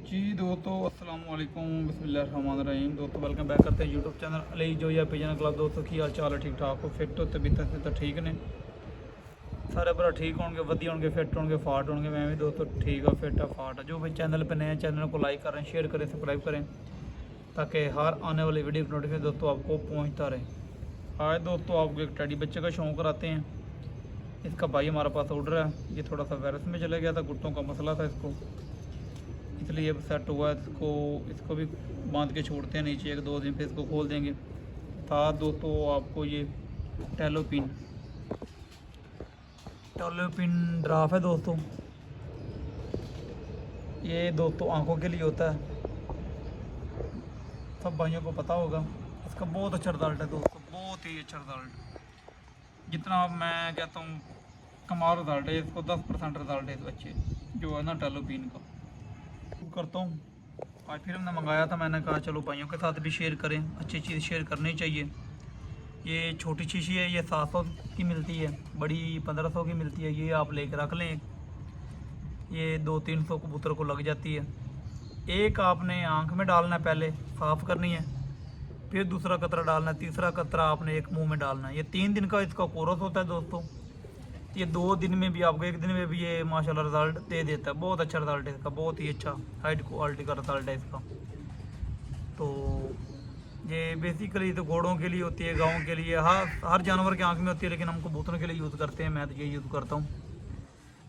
जी दोस्तों अस्सलाम वालेकुम बिस्मिल्लाहिर्रहमानिर्रहीम। दोस्तों वेलकम बैक करते हैं यूट्यूब चैनल अली जो या पिजन क्लब। दोस्तों की हाल चाल है, ठीक ठाक हो, फिट हो, तबीयत से तो ठीक ने सारे भरा ठीक होंगे, वधिया होंगे, फिट होंगे, फाट होंगे। मैं भी दोस्तों ठीक है, फिट है, फाट है। जो भी चैनल पर नए चैनल को लाइक करें, शेयर करें, सब्सक्राइब करें ताकि हर आने वाली वीडियो की नोटिफिकेशन दोस्तों आपको पहुँचता रहे। आज दोस्तों आपको एक टेडी बच्चे का शौक़ कराते हैं। इसका भाई हमारे पास उड़ रहा है, ये थोड़ा सा वायरस में चला गया था, घुटनों का मसला था इसको, इसलिए अब सेट हुआ है। इसको भी बांध के छोड़ते हैं नीचे, एक दो दिन फिर इसको खोल देंगे। साथ दोस्तों आपको ये टेलोपिन ड्राफ है दोस्तों। ये दोस्तों आंखों के लिए होता है, सब भाइयों को पता होगा। इसका बहुत अच्छा रिजल्ट है दोस्तों, बहुत ही अच्छा रिजल्ट। जितना मैं कहता हूँ कमाल रिजल्ट है, इसको 10% रिजल्ट है इस बच्चे जो है ना टेलोपिन का करता हूँ। आज फिर हमने मंगाया था, मैंने कहा चलो भाइयों के साथ भी शेयर करें, अच्छी चीज़ शेयर करनी चाहिए। ये छोटी शीशी है, ये 700 की मिलती है, बड़ी 1500 की मिलती है। ये आप लेकर रख लें, ये 200-300 कबूतर को लग जाती है। एक आपने आंख में डालना है, पहले साफ़ करनी है, फिर दूसरा कतरा डालना है, तीसरा कतरा आपने एक मुंह में डालना है। ये 3 दिन का इसका कोर्स होता है दोस्तों। ये 2 दिन में भी आपको, 1 दिन में भी ये माशाल्लाह रिज़ल्ट दे देता है। बहुत अच्छा रिज़ल्ट है इसका, बहुत ही अच्छा हाई क्वालिटी का रिज़ल्ट है इसका। तो ये बेसिकली तो घोड़ों के लिए होती है, गाँव के लिए, हर जानवर के आँख में होती है, लेकिन हम कबूतरों के लिए यूज़ करते हैं। मैं तो ये यूज़ करता हूँ।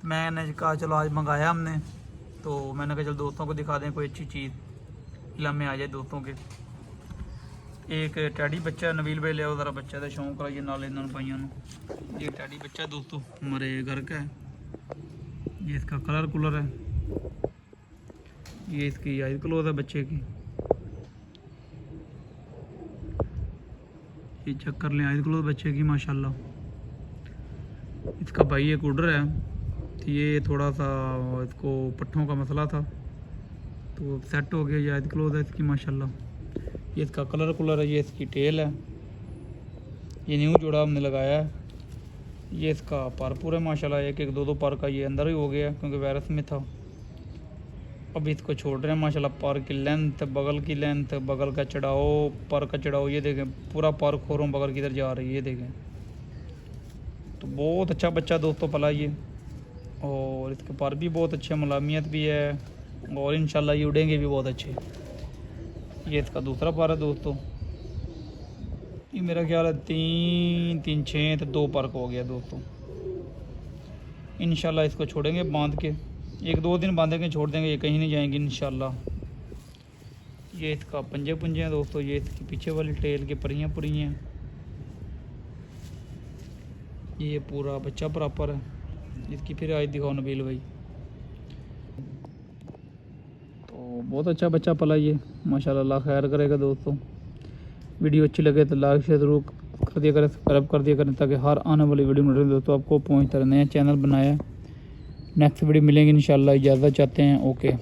मैंने कहा चलो आज मंगाया हमने, तो मैंने कहा चलो दोस्तों को दिखा दें, कोई अच्छी चीज़ इलाम में आ जाए दोस्तों के। एक टैडी बच्चा नवील भाई लिया ज़रा बच्चा का शौक कराइए नाले इन्होंने भाइयों ने। ये टैडी बच्चा दोस्तों हमारे घर का है, ये इसका कलर कुलर है, ये इसकी आई क्लोज है बच्चे की। ये चेक कर लें आई क्लोज बच्चे की माशाल्लाह। इसका भाई एक उड़ रहा है, तो ये थोड़ा सा इसको पट्ठों का मसला था, तो सेट हो गया। ये आई क्लोज है इसकी माशाल्लाह। ये इसका कलर कुलर है, ये इसकी टेल है, ये न्यू जोड़ा हमने लगाया है। ये इसका पर पूरा माशाल्लाह, एक एक दो पर का ये अंदर ही हो गया क्योंकि वायरस में था। अब इसको छोड़ रहे हैं माशाल्लाह। पर की लेंथ, बगल की लेंथ, बगल का चढ़ाओ, पर का चढ़ाओ, ये देखें पूरा पर खोरों बगल की तरफ जा रही है, ये देखें। तो बहुत अच्छा बच्चा दोस्तों पला ये, और इसके पर भी बहुत अच्छे, मलामियत भी है, और इंशाल्लाह ये उड़ेंगे भी बहुत अच्छे। ये इसका दूसरा पर है दोस्तों। ये मेरा ख्याल है 3 6 तो 2 पर हो गया दोस्तों। इंशाल्लाह इसको छोड़ेंगे बांध के, 1-2 दिन बांधेंगे, छोड़ देंगे, ये कहीं नहीं जाएंगे इंशाल्लाह। ये इसका पंजे पुंजे हैं दोस्तों, ये इसकी पीछे वाली टेल के परियां पुरी हैं। ये पूरा बच्चा प्रॉपर है। इसकी फिर आज दिखाओ नबील भाई। तो बहुत अच्छा बच्चा पला ये माशाल्लाह, अल्लाह खैर करेगा दोस्तों। वीडियो अच्छी लगे तो लाइक शेयर ज़रूर कर दिया करें, सब्सक्राइब कर दिया करें ताकि हर आने वाली वीडियो में दोस्तों आपको पहुँचता रहे। नया चैनल बनाया, नेक्स्ट वीडियो मिलेंगे इंशाल्लाह। इजाज़त चाहते हैं, ओके।